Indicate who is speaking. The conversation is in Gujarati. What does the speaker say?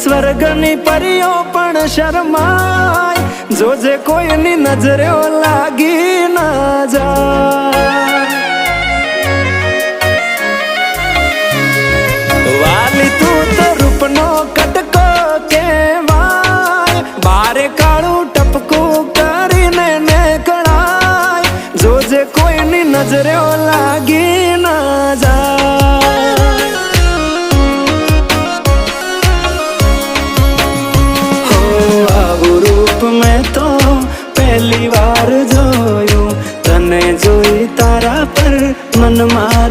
Speaker 1: સ્વર્ગની પરીઓ પણ શરમાય, જોજે કોઈની નજરે લાગી ના જાય. વાલી તું તો રૂપનો કટકો કહેવાય, બારે કાળું ટપકું કરીને નીકળાય, જોજે કોઈની નજરે લાગી ના જાય. હો આવું રૂપ મેં તો પહેલી વાર જોયું, તને જોઈ તારા પર મન મારું